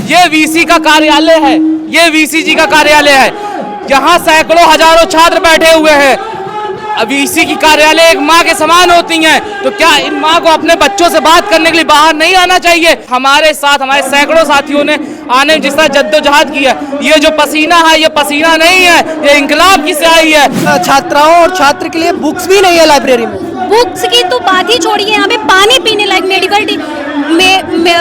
ये वीसी का कार्यालय है, ये वीसीजी का कार्यालय है। यहाँ सैकड़ों हजारों छात्र बैठे हुए हैं। वीसी की कार्यालय एक माँ के समान होती हैं, तो क्या इन माँ को अपने बच्चों से बात करने के लिए बाहर नहीं आना चाहिए? हमारे साथ हमारे सैकड़ों साथियों ने आने में जिस तरह जद्दोजहद की है, ये जो पसीना है ये पसीना नहीं है, ये इंकलाब की स्याही है। छात्राओं और छात्र के लिए बुक्स भी नहीं है लाइब्रेरी में। बुक्स की तो बात ही छोड़िए, यहाँ पे पानी पीने लायक मेडिकल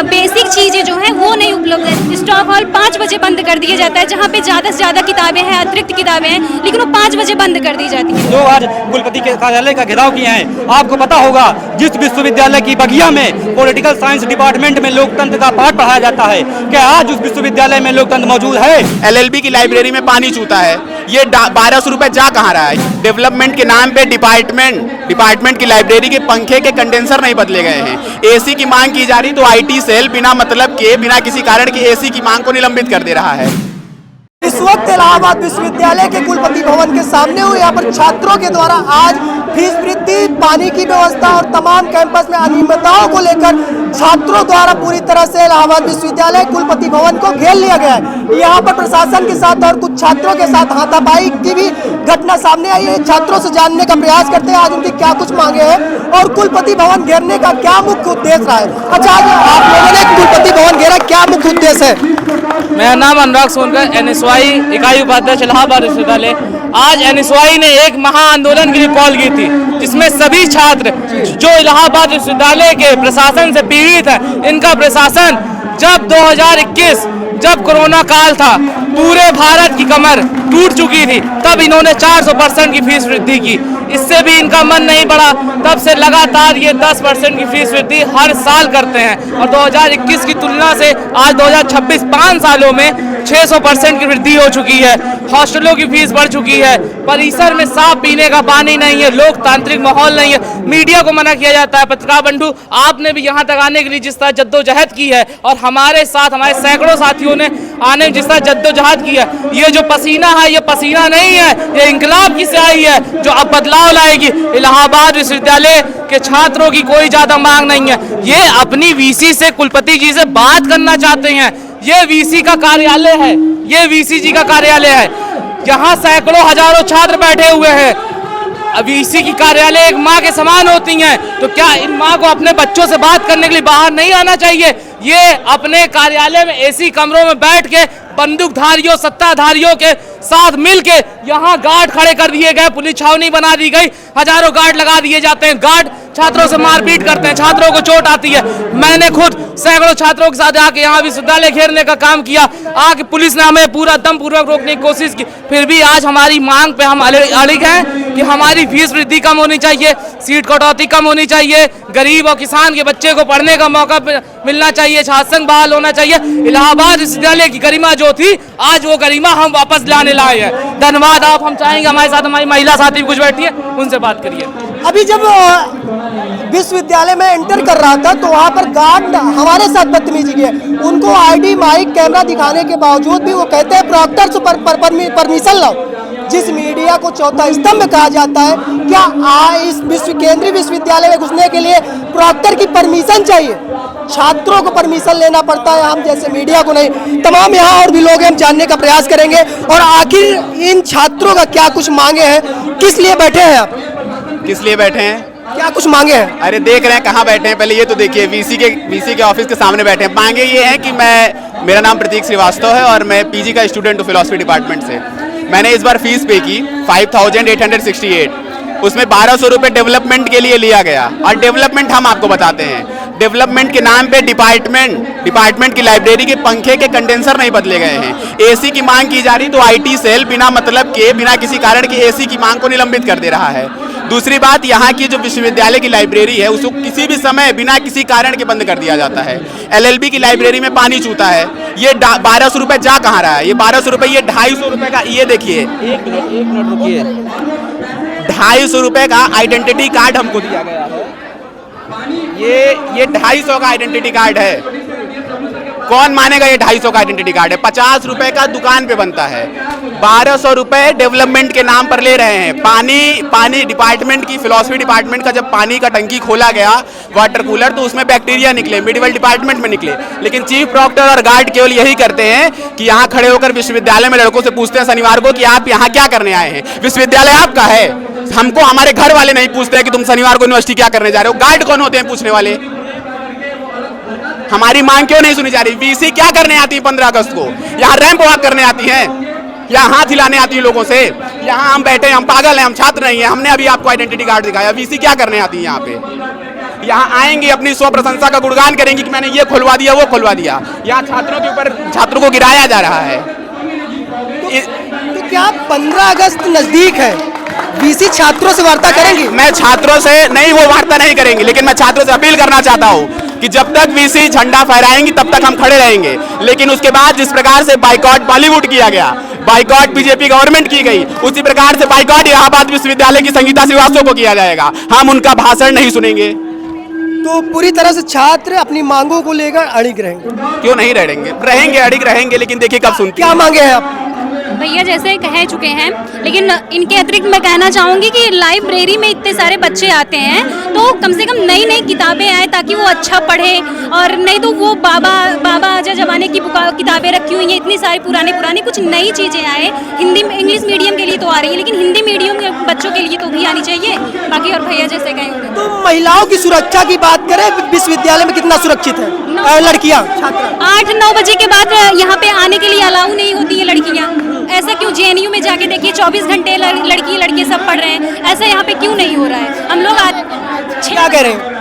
बेसिक चीजें जो हैं वो नहीं उपलब्ध है। स्टॉक हॉल 5 बजे बंद कर दिया जाता है, जहाँ पे ज्यादा से ज्यादा किताबें हैं, अतिरिक्त किताबें हैं, लेकिन वो 5 बजे बंद कर दी जाती है। लोग आज कुलपति के कार्यालय का घेराव किए हैं। आपको पता होगा जिस विश्वविद्यालय की बगिया में पॉलिटिकल साइंस डिपार्टमेंट में लोकतंत्र का पाठ पढ़ाया जाता है, क्या आज उस विश्वविद्यालय में लोकतंत्र मौजूद है? LLB की लाइब्रेरी में पानी चूता है। ये 1200 रुपए जा कहाँ रहा है? डेवलपमेंट के नाम पे डिपार्टमेंट की लाइब्रेरी के पंखे के कंडेंसर नहीं बदले गए हैं। एसी की मांग की जा रही तो IT सेल बिना मतलब के, बिना किसी कारण के एसी की मांग को निलंबित कर दे रहा है। इस वक्त इलाहाबाद विश्वविद्यालय के कुलपति भवन के सामने हुए यहाँ पर छात्रों के द्वारा आज फीस वृद्धि, पानी की व्यवस्था और तमाम कैंपस में अनियमितताओं को लेकर छात्रों द्वारा पूरी तरह से इलाहाबाद विश्वविद्यालय कुलपति भवन को घेर लिया गया है। यहाँ पर प्रशासन के साथ और कुछ छात्रों के साथ हाथापाई की भी घटना सामने आई है। छात्रों से जानने का प्रयास करते हैं आज उनकी क्या कुछ मांगे हैं और कुलपति भवन घेरने का क्या मुख्य उद्देश्य रहा है। अच्छा, आज आप लोगों ने कुलपति भवन घेरा, क्या मुख्य उद्देश्य है? मेरा नाम अनुराग सोनकर, NSY इकाई उपाध्यक्ष इलाहाबाद विश्वविद्यालय। आज NSY ने एक महाआंदोलन के लिए कॉल की थी, जिसमें सभी छात्र जो इलाहाबाद विश्वविद्यालय के प्रशासन से पीड़ित है, इनका प्रशासन जब 2021 जब कोरोना काल था, पूरे भारत की कमर टूट चुकी थी, तब इन्होंने 400% की फीस वृद्धि की। इससे भी इनका मन नहीं बढ़ा, तब से लगातार ये 10% की फीस वृद्धि हर साल करते हैं और 2021 की तुलना से आज 2026 5 सालों में 600% की वृद्धि हो चुकी है। हॉस्टलों की फीस बढ़ चुकी है, परिसर में साफ पीने का पानी नहीं है, लोकतांत्रिक माहौल नहीं है, मीडिया को मना किया जाता है। पत्रकार बंधु, आपने भी यहाँ तक आने के लिए जिस तरह जद्दोजहद की है और हमारे साथ हमारे सैकड़ों साथियों ने आने में जिस तरह जद्दोजहद की है, ये जो पसीना है ये पसीना नहीं है, ये इंकलाब की स्याही है जो अब बदलाव लाएगी। इलाहाबाद विश्वविद्यालय के छात्रों की कोई ज्यादा मांग नहीं है, ये अपनी वीसी से, कुलपति जी से बात करना चाहते हैं। ये वीसी का कार्यालय है, ये वीसीजी का कार्यालय है। यहाँ सैकड़ों हजारों छात्र बैठे हुए हैं। वीसी की कार्यालय एक माँ के समान होती हैं, तो क्या इन माँ को अपने बच्चों से बात करने के लिए बाहर नहीं आना चाहिए? ये अपने कार्यालय में AC कमरों में बैठ के बंदूकधारियों, सत्ताधारियों के साथ मिलके यहाँ गार्ड खड़े कर दिए गए, पुलिस छावनी बना दी गई, हजारों गार्ड लगा दिए जाते हैं। गार्ड छात्रों से मारपीट करते हैं, छात्रों को चोट आती है। मैंने खुद सैकड़ों छात्रों के साथ आके यहाँ विश्वविद्यालय घेरने का काम किया। आके पुलिस ने हमें पूरा दम पूर्वक रोकने की कोशिश की, फिर भी आज हमारी मांग पे हम अड़िग हैं कि हमारी फीस वृद्धि कम होनी चाहिए, सीट कटौती कम होनी चाहिए, गरीब और किसान के बच्चे को पढ़ने का मौका मिलना चाहिए, छात्र संघ बहाल होना चाहिए। इलाहाबाद विश्वविद्यालय की गरिमा जो थी, आज वो गरिमा हम वापस लाने लाए हैं। धन्यवाद। आप हम चाहेंगे हमारे साथ हमारी महिला साथी भी कुछ बैठी है, उनसे बात करिए। अभी जब विश्वविद्यालय में एंटर कर रहा था तो वहाँ पर गार्ड हमारे साथ बदतमीजी की है। उनको ID माइक कैमरा दिखाने के बावजूद भी वो कहते हैं प्रॉक्टर से परमिशन लो, जिस मीडिया को चौथा स्तंभ कहा जाता है। क्या इस केंद्रीय विश्वविद्यालय में घुसने के लिए प्रॉक्टर की परमिशन चाहिए? छात्रों को परमिशन लेना पड़ता है, हम जैसे मीडिया को नहीं। तमाम यहाँ और भी लोग हम जानने का प्रयास करेंगे और आखिर इन छात्रों का क्या कुछ मांगे हैं, किस लिए बैठे हैं आप? किस लिए बैठे हैं? क्या कुछ मांगे हैं? अरे देख रहे हैं कहाँ बैठे हैं, पहले ये तो देखिए, वीसी के ऑफिस के सामने बैठे हैं। मांगे ये है कि मेरा नाम प्रतीक श्रीवास्तव है और मैं PG का स्टूडेंट हूँ फिलॉसफी डिपार्टमेंट से। मैंने इस बार फीस पे की 5868, उसमें 1200 रुपये डेवलपमेंट के लिए लिया गया। और डेवलपमेंट हम आपको बताते हैं, डेवलपमेंट के नाम पे डिपार्टमेंट की लाइब्रेरी के पंखे के कंडेंसर नहीं बदले गए हैं। AC की मांग की जा रही तो IT सेल बिना मतलब के, बिना किसी कारण के AC की मांग को निलंबित कर दे रहा है। दूसरी बात, यहाँ की जो विश्वविद्यालय की लाइब्रेरी है उसको किसी भी समय बिना किसी कारण के बंद कर दिया जाता है। LLB की लाइब्रेरी में पानी चूता है। ये 1200 रुपये जा कहाँ रहा है? ये 1200 रुपये, ये 250 रुपये का, ये देखिए, एक मिनट रुकिए, 250 रुपये का आइडेंटिटी कार्ड हमको दिया गया है। ये 250 का आइडेंटिटी कार्ड है। कौन मानेगा ये 250 का आइडेंटिटी कार्ड है? 50 रुपए का दुकान पे बनता है, 1200 रुपए डेवलपमेंट के नाम पर ले रहे हैं। पानी डिपार्टमेंट की, फिलॉसफी डिपार्टमेंट का जब पानी का टंकी खोला गया, वाटर कूलर, तो उसमें बैक्टीरिया निकले, मेडिकल डिपार्टमेंट में निकले। लेकिन चीफ प्रॉक्टर और गार्ड केवल यही करते हैं कि यहाँ खड़े होकर विश्वविद्यालय में लड़कों से पूछते हैं शनिवार को कि आप यहाँ क्या करने आए हैं, विश्वविद्यालय आपका है। हमको हमारे घर वाले नहीं पूछते हैं कि तुम शनिवार को यूनिवर्सिटी क्या करने जा रहे हो। गार्ड कौन होते हैं पूछने वाले? हमारी मांग क्यों नहीं सुनी जा रही? वीसी क्या करने आती है 15 अगस्त को? यहाँ रैंप वॉक करने आती हैं, यहाँ हाथ हिलाने आती है लोगों से। यहाँ हम बैठे हैं, हम पागल हैं, हम छात्र नहीं हैं, हमने अभी आपको आइडेंटिटी कार्ड दिखाया। वीसी क्या करने आती है यहाँ पे? यहाँ आएंगी, अपनी स्व प्रशंसा का गुणगान करेंगी कि मैंने ये खुलवा दिया, वो खुलवा दिया। यहाँ छात्रों के ऊपर छात्रों को गिराया जा रहा है। तो क्या 15 अगस्त नजदीक है, वीसी छात्रों से वार्ता करेंगी? मैं छात्रों से नहीं, वो वार्ता नहीं करेंगे, लेकिन मैं छात्रों से अपील करना चाहता हूँ कि जब तक वीसी झंडा फहराएंगी तब तक हम खड़े रहेंगे। लेकिन उसके बाद जिस प्रकार से बाइकॉट बॉलीवुड किया गया, बाइकॉट बीजेपी गवर्नमेंट की गई, उसी प्रकार से बाइकॉट इलाहाबाद विश्वविद्यालय की संगीता श्रीवास्तव को किया जाएगा। हम उनका भाषण नहीं सुनेंगे। तो पूरी तरह से छात्र अपनी मांगों को लेकर अड़िग रहेंगे? क्यों नहीं रहेंगे, अड़िग रहेंगे, लेकिन देखिए कब सुनते क्या मांगे हैं आप? भैया जैसे कह चुके हैं, लेकिन इनके अतिरिक्त मैं कहना चाहूँगी कि लाइब्रेरी में इतने सारे बच्चे आते हैं तो कम से कम नई नई किताबें आए ताकि वो अच्छा पढ़े, और नहीं तो वो बाबा आजा जमाने की किताबें रखी हुई हैं, इतनी सारी पुरानी कुछ नई चीज़ें आए। हिंदी इंग्लिश मीडियम के लिए तो आ रही है, लेकिन हिंदी मीडियम के बच्चों के लिए तो भी आनी चाहिए। बाकी और भैया जैसे कहेंगे। तो महिलाओं की सुरक्षा की बात करें, विश्वविद्यालय में कितना सुरक्षित है लड़कियाँ छात्रा? 8-9 बजे के बाद यहाँ पे आने के लिए अलाउ नहीं होती है लड़कियाँ। ऐसा क्यों? जेएनयू में जाके देखिए 24 घंटे लड़के सब पढ़ रहे हैं, ऐसा यहाँ पे क्यों नहीं हो रहा है? हम लोग आज क्या कह रहे हैं?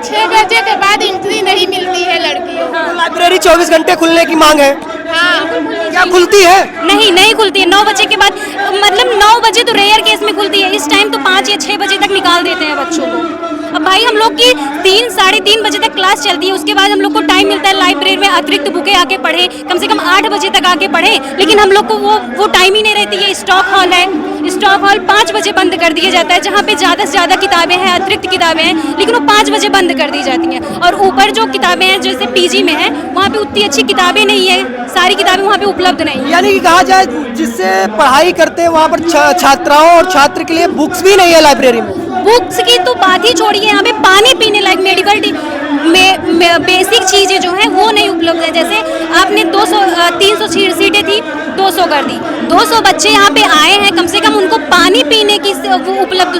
6 बजे के बाद एंट्री नहीं मिलती है लड़कियों को। लाइब्रेरी 24 घंटे खुलने की मांग है। हाँ, क्या खुलती है? नहीं खुलती है। 9 बजे के बाद, मतलब 9 बजे तो रेयर केस में खुलती है, इस टाइम तो 5 या 6 बजे तक निकाल देते हैं बच्चों को। अब भाई हम लोग की 3-3:30 बजे तक क्लास चलती है, उसके बाद हम लोग को टाइम मिलता है लाइब्रेरी में अतिरिक्त बुकें आके पढ़े, कम से कम 8 बजे तक आके पढ़े, लेकिन हम लोग को वो टाइम ही नहीं रहती है। स्टॉक हॉल है, स्टॉक हॉल 5 बजे बंद कर दिया जाता है, जहाँ पे ज़्यादा से ज़्यादा किताबें हैं, अतिरिक्त किताबें हैं, लेकिन वो 5 बजे बंद कर दी जाती हैं। और ऊपर जो किताबें हैं जैसे पीजी में है, वहाँ पे उतनी अच्छी किताबें नहीं है, सारी किताबें वहाँ पे उपलब्ध नहीं है। यानी कि कहा जाए जिससे पढ़ाई करते हैं वहाँ पर छात्राओं और छात्र के लिए बुक्स भी नहीं है लाइब्रेरी में। बुक्स की तो बात ही छोड़िए, यहाँ पे पानी पीने लायक मेडिकल बेसिक चीज़ें जो हैं वो नहीं उपलब्ध है। जैसे आपने 300 सीटें थी, 200 कर दी। 200 बच्चे यहाँ पे आए हैं, कम से कम उनको पानी पीने की उपलब्ध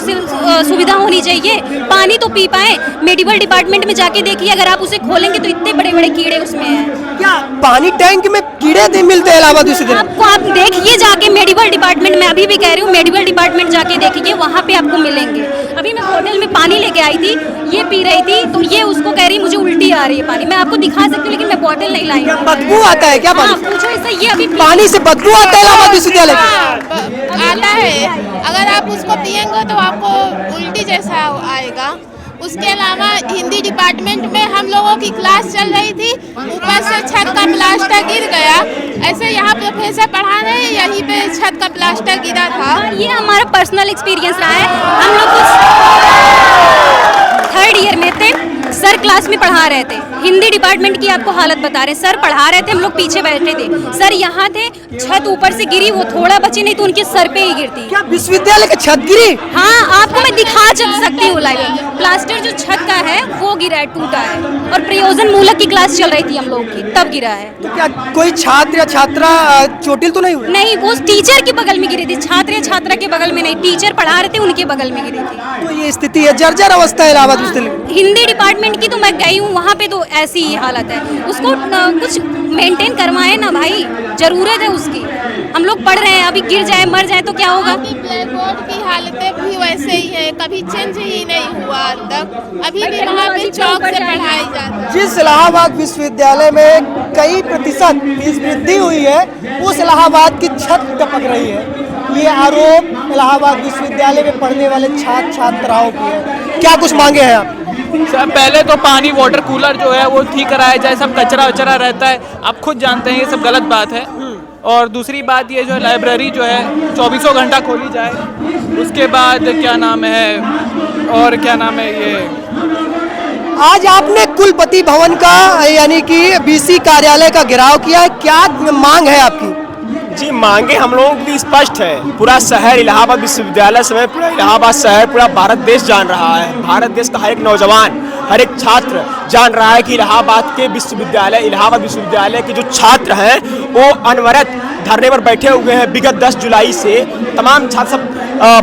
सुविधा होनी चाहिए, पानी तो पी पाए। मेडिकल डिपार्टमेंट में जाके देखिए, अगर आप उसे खोलेंगे तो इतने बड़े बड़े कीड़े उसमें हैं। क्या पानी टैंक में कीड़े नहीं मिलते हैं इलाहाबाद विश्वविद्यालय? आपको आप देखिए जाके मेडिकल डिपार्टमेंट में, अभी भी कह रही हूँ मेडिकल डिपार्टमेंट जाके देखिए, वहाँ पे आपको मिलेंगे। अभी मैं होटल में पानी लेके आई थी, ये पी रही थी, तो ये उसको कह रही मुझे उल्टी आ रही है पानी। मैं आपको दिखा सकती हूँ, लेकिन मैं बोतल नहीं लाई। बदबू आता है क्या हाँ, पानी? पूछो इससे, ये अभी पानी से बदबू आता है इलाहाबाद विश्वविद्यालय में? हाँ, आता है। अगर आप उसको पिएंगे तो आपको उल्टी जैसा आएगा। उसके अलावा हिंदी डिपार्टमेंट में हम लोगों की क्लास चल रही थी, ऊपर से छत का प्लास्टर गिर गया। ऐसे यहाँ प्रोफेसर पढ़ा रहे हैं, यहीं पे छत का प्लास्टर गिरा था। ये हमारा पर्सनल एक्सपीरियंस रहा है। हम लोग कुछ 3rd ईयर में थे, सर क्लास में पढ़ा रहे थे, हिंदी डिपार्टमेंट की आपको हालत बता रहे हैं। सर पढ़ा रहे थे, हम लोग पीछे बैठे थे, सर यहाँ थे, छत ऊपर से गिरी, वो थोड़ा बची नहीं तो उनके सर पे ही गिरती। क्या विश्वविद्यालय की छत गिरी? हाँ, आपको मैं दिखा सकती हूँ लाइव। प्लास्टर जो छत का है वो गिरा है, टूटा है, और प्रयोजन मूलक की क्लास चल रही थी हम लोग की, तब गिरा है। तो क्या कोई छात्र या छात्रा चोटिल तो नहीं हुई? नहीं, वो टीचर के बगल में गिरी थी, छात्र या छात्रा के बगल में नहीं, टीचर पढ़ा रहे थे उनके बगल में गिरी थी। तो ये स्थिति है, जर्जर अवस्था है इलाहाबाद विश्वविद्यालय। हिंदी डिपार्टमेंट की तो मैं गई हूँ, वहाँ पे तो ऐसी ही हालत है। उसको कुछ मेंटेन करवाए ना भाई, जरूरत है उसकी। हम लोग पढ़ रहे हैं, अभी गिर जाए मर जाए तो क्या होगा? ब्लैक बोर्ड की हालतें भी वैसे ही है, कभी चेंज ही नहीं हुआ अब तक। अभी भी वहाँ पे चौक से पढ़ाई जाती है। जिस इलाहाबाद विश्वविद्यालय में कई प्रतिशत फीस वृद्धि हुई है, उस इलाहाबाद की छत टपक रही है। ये आरोप इलाहाबाद विश्वविद्यालय में पढ़ने वाले छात्र छात्राओं की है। क्या कुछ मांगे हैं आप? सर पहले तो पानी वाटर कूलर जो है वो ठीक कराया जाए, सब कचरा वचरा रहता है, आप खुद जानते हैं ये सब गलत बात है। और दूसरी बात ये जो है लाइब्रेरी जो है 24 घंटा खोली जाए। उसके बाद क्या नाम है, और क्या नाम है, ये आज आपने कुलपति भवन का यानी कि बीसी कार्यालय का घेराव किया है, क्या मांग है आपकी? जी, मांगे हम लोगों की स्पष्ट है। पूरा शहर इलाहाबाद विश्वविद्यालय समेत पूरा इलाहाबाद शहर, पूरा भारत देश जान रहा है, भारत देश का हर एक नौजवान, हर एक छात्र जान रहा है कि इलाहाबाद के विश्वविद्यालय, इलाहाबाद विश्वविद्यालय के जो छात्र हैं वो अनवरत धरने पर बैठे हुए हैं। विगत 10 जुलाई से तमाम छात्र सब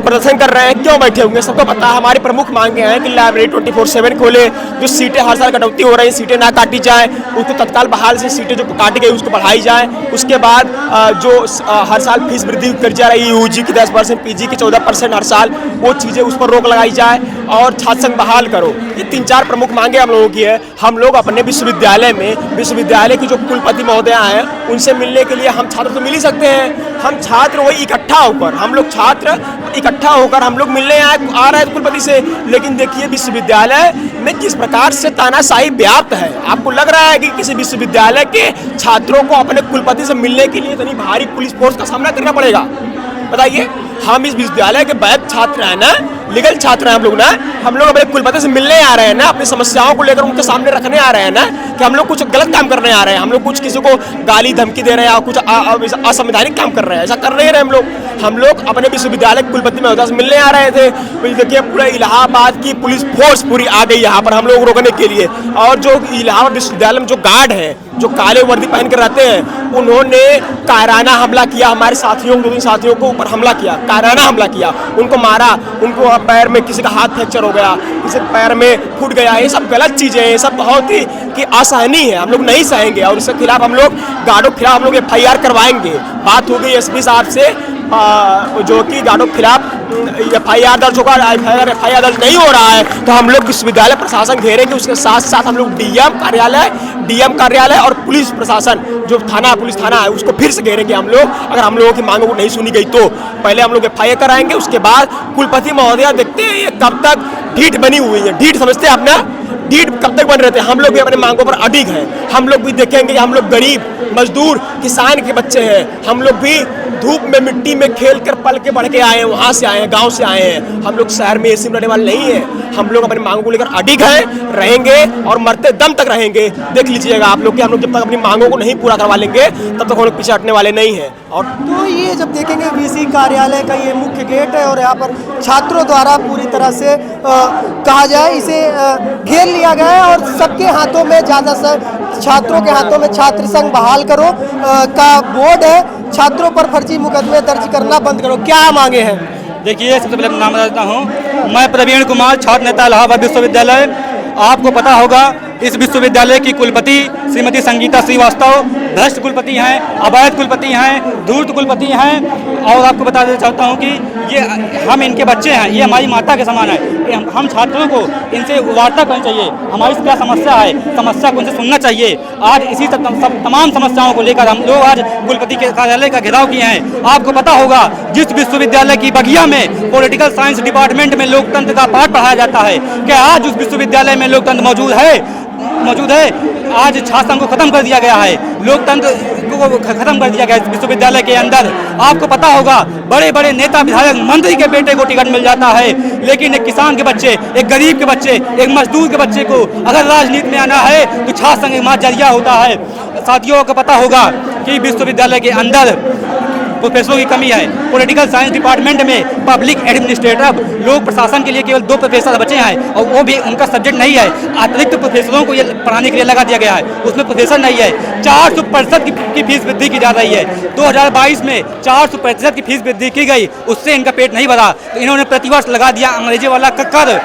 प्रदर्शन कर रहे हैं। क्यों बैठे हुए हैं सबको पता है। हमारी प्रमुख मांगे हैं कि लाइब्रेरी 24/7 खोले, जो सीटें हर साल कटौती हो रही है सीटें ना काटी जाए, उसको तत्काल बहाल से सीटें जो काटी गई उसको बढ़ाई जाए। उसके बाद जो हर साल फीस वृद्धि कर जा रही है, यूजी की 10%, पीजी की 14% हर साल, वो चीज़ें उस पर रोक लगाई जाए और छात्र संघ बहाल करो। ये 3-4 प्रमुख मांगे हम लोगों की है। हम लोग अपने विश्वविद्यालय में विश्वविद्यालय की जो कुलपति महोदया हैं उनसे मिलने के लिए हम छात्र तो मिल ही सकते हैं। हम छात्र वही इकट्ठा होकर, हम लोग छात्र इकट्ठा होकर हम लोग मिलने आ रहे हैं कुलपति से। लेकिन देखिए विश्वविद्यालय में किस प्रकार से तानाशाही व्याप्त है। आपको लग रहा है कि किसी विश्वविद्यालय के छात्रों को अपने कुलपति से मिलने के लिए इतनी भारी पुलिस फोर्स का सामना करना पड़ेगा? बताइए। हम इस विश्वविद्यालय के वैध छात्र हैं ना, लीगल छात्र हैं हम लोग ना, हम लोग अपने कुलपति से मिलने आ रहे हैं ना, अपनी समस्याओं को लेकर उनके सामने रखने आ रहे हैं ना, कि हम लोग कुछ गलत काम करने आ रहे हैं, हम लोग कुछ किसी को गाली धमकी दे रहे हैं, कुछ असंवैधानिक काम कर रहे हैं, ऐसा कर नहीं रहे हम लोग अपने विश्वविद्यालय के कुलपति महोदय से मिलने आ रहे थे। देखिए पूरा इलाहाबाद की पुलिस फोर्स पूरी आ गई यहाँ पर हम लोग रोकने के लिए। और जो इलाहाबाद विश्वविद्यालय में जो गार्ड हैं, जो काले वर्दी पहन कर रहते हैं, उन्होंने कायराना हमला किया हमारे साथियों, 2-3 साथियों को ऊपर हमला किया, कायराना हमला किया, उनको मारा, उनको पैर में किसी का हाथ फ्रैक्चर हो गया, किसी के पैर में फूट गया। ये सब गलत चीज़ें हैं, ये सब बहुत ही कि असहनीय है, हम लोग नहीं सहेंगे और इसके खिलाफ हम लोग गार्डों के खिलाफ हम लोग FIR करवाएंगे। बात हो गई SP साहब से जो कि गार्डों के खिलाफ FIR दर्ज होगा। FIR दर्ज नहीं हो रहा है तो हम लोग विश्वविद्यालय प्रशासन घेरेंगे, उसके साथ साथ हम लोग DM कार्यालय और पुलिस प्रशासन जो पुलिस थाना है उसको फिर से घेरेंगे हम लोग। अगर हम लोगों की मांगों को नहीं सुनी गई तो पहले हम लोग FIR कराएंगे, उसके बाद कुलपति महोदया देखते हैं ये कब तक ढीठ बनी हुई है। ढीठ समझते हैं अपना, ढीठ कब तक बन रहे थे। हम लोग भी अपने मांगों पर अडिग हैं, हम लोग भी देखेंगे। हम लोग गरीब मजदूर किसान के बच्चे हैं, हम लोग भी धूप में मिट्टी में खेल कर पल के बढ़ के आए हैं, वहाँ से आए हैं, गांव से आए हैं। हम लोग शहर में AC में रहने वाले नहीं हैं। हम लोग अपनी मांगों को लेकर अडिग हैं, रहेंगे और मरते दम तक रहेंगे। देख लीजिएगा आप लोग कि हम लोग जब तक अपनी मांगों को नहीं पूरा करवा लेंगे तब तक हम लोग पीछे हटने वाले नहीं हैं। और तो ये जब देखेंगे BC कार्यालय का ये मुख्य गेट है और यहाँ पर छात्रों द्वारा पूरी तरह से कहा जाए इसे घेर लिया गया है और सबके हाथों में ज़्यादातर छात्रों के हाथों में छात्र संघ बहाल करो का बोर्ड है। छात्रों पर फर्जी मुकदमे दर्ज करना बंद करो। क्या मांगे हैं? देखिए, सबसे पहले नाम बताता हूँ, मैं प्रवीण कुमार, छात्र नेता इलाहाबाद विश्वविद्यालय। आपको पता होगा इस विश्वविद्यालय की कुलपति श्रीमती संगीता श्रीवास्तव भ्रष्ट कुलपति हैं, अवैध कुलपति हैं, धूर्त कुलपति हैं। और आपको बता देना चाहता हूँ कि ये हम इनके बच्चे हैं, ये हमारी माता के समान है। हम छात्रों को इनसे वार्ता करनी चाहिए, हमारी क्या समस्या है, समस्या को इनसे सुनना चाहिए। आज इसी तमाम समस्याओं को लेकर हम लोग आज कुलपति के कार्यालय का घेराव किए हैं। आपको पता होगा जिस विश्वविद्यालय की बगिया में पॉलिटिकल साइंस डिपार्टमेंट में लोकतंत्र का पाठ पढ़ाया जाता है, क्या आज उस विश्वविद्यालय में लोकतंत्र मौजूद है? आज छात्र संघ को खत्म कर दिया गया है, लोकतंत्र को खत्म कर दिया गया है विश्वविद्यालय के अंदर। आपको पता होगा बड़े बड़े नेता विधायक मंत्री के बेटे को टिकट मिल जाता है, लेकिन एक किसान के बच्चे, एक गरीब के बच्चे, एक मजदूर के बच्चे को अगर राजनीति में आना है तो छात्र संघ एकमात्र जरिया होता है। साथियों को पता होगा कि विश्वविद्यालय के अंदर प्रोफेसरों की कमी है। पॉलिटिकल साइंस डिपार्टमेंट में पब्लिक एडमिनिस्ट्रेटर लोक प्रशासन के लिए केवल 2 प्रोफेसर बचे हैं और वो भी उनका सब्जेक्ट नहीं है। अतिरिक्त प्रोफेसरों को ये पढ़ाने के लिए लगा दिया गया है, उसमें प्रोफेसर नहीं है। 400% की फीस वृद्धि की जा रही है। 2022 में 400% की फीस वृद्धि की गई, उससे इनका पेट नहीं भरा तो इन्होंने प्रतिवर्ष लगा दिया अंग्रेजी वाला कर,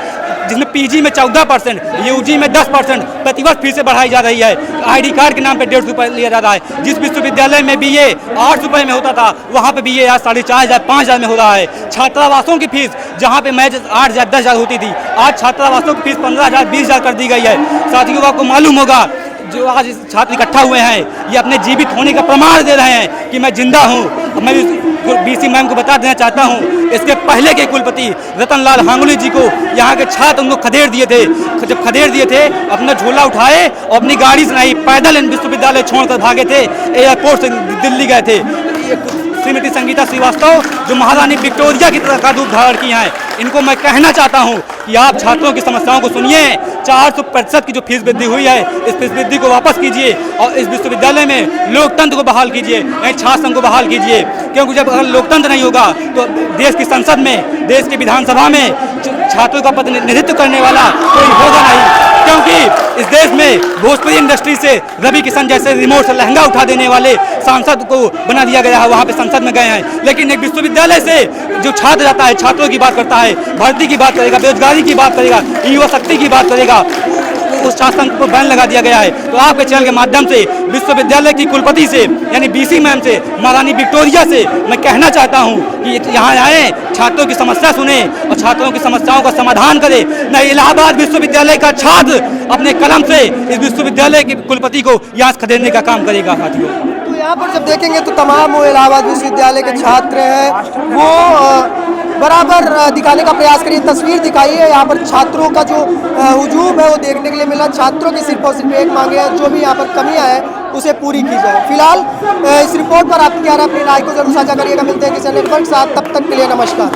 जिसमें PG में 14%, UG में 10% प्रतिवर्ष फीसें बढ़ाई जा रही है। ID कार्ड के नाम पे 150 रुपये लिया जा रहा है। जिस विश्वविद्यालय में BA 8 रुपये में होता था वहाँ पे BA आज 4,500 5,000 में हो रहा है। छात्रावासों की फीस जहाँ पे मैच 8,000 10,000 होती थी, आज छात्रावासों की फीस 15,000 20,000 कर दी गई है। साथियों, आपको मालूम होगा जो आज छात्र इकट्ठा हुए हैं ये अपने जीवित होने का प्रमाण दे रहे हैं कि मैं जिंदा हूँ। मैं BC मैम को बता देना चाहता हूँ, इसके पहले के कुलपति रतनलाल हांगुली जी को यहाँ के छात्र उनको खदेड़ दिए थे। जब खदेड़ दिए थे अपना झोला उठाए और अपनी गाड़ी से नहीं पैदल इन विश्वविद्यालय छोड़कर भागे थे, एयरपोर्ट से दिल्ली गए थे। श्रीमती संगीता श्रीवास्तव, जो महारानी विक्टोरिया की तरह का रूप धारण की हैं। इनको मैं कहना चाहता हूं कि आप छात्रों की समस्याओं को सुनिए। 400% की जो फीस वृद्धि हुई है, इस फीस वृद्धि को वापस कीजिए और इस विश्वविद्यालय में लोकतंत्र को बहाल कीजिए, नहीं छात्र संघ को बहाल कीजिए। क्योंकि जब अगर लोकतंत्र नहीं होगा तो देश की संसद में, देश की विधानसभा में छात्रों का प्रतिनिधित्व करने वाला कोई होगा नहीं। क्योंकि इस देश में भोजपुरी इंडस्ट्री से रवि किशन जैसे रिमोट से लहंगा उठा देने वाले सांसद को बना दिया गया है, वहाँ पे संसद में गए हैं। लेकिन एक विश्वविद्यालय से जो छात्र जाता है, छात्रों की बात करता है, भर्ती की बात करेगा, बेरोजगारी की बात करेगा, युवा शक्ति की बात करेगा, उस छात्र संघ को बैन लगा दिया गया है। तो आपके चैनल के माध्यम से विश्वविद्यालय की कुलपति से यानी बीसी मैम से, महारानी विक्टोरिया से मैं कहना चाहता हूं कि यहाँ आए, छात्रों की समस्या सुने और छात्रों की समस्याओं का समाधान करें। नहीं इलाहाबाद विश्वविद्यालय का छात्र अपने कलम से इस विश्वविद्यालय के कुलपति को यहाँ से खदेड़ने का काम करेगा साथियों। तो यहाँ पर जब देखेंगे तो तमाम वो इलाहाबाद विश्वविद्यालय के छात्र हैं, वो बराबर दिखाने का प्रयास करिए, तस्वीर दिखाई है। यहाँ पर छात्रों का जो हुजूम है वो देखने के लिए मिला। छात्रों की सिर्फ और सिर्फ एक मांगे है, जो भी यहाँ पर कमियाँ हैं उसे पूरी की जाए। फिलहाल इस रिपोर्ट पर आप क्या अपनी राय को जरूर साझा करिएगा। मिलते हैं किसी अन्य रिपोर्ट के साथ, तब तक के लिए नमस्कार।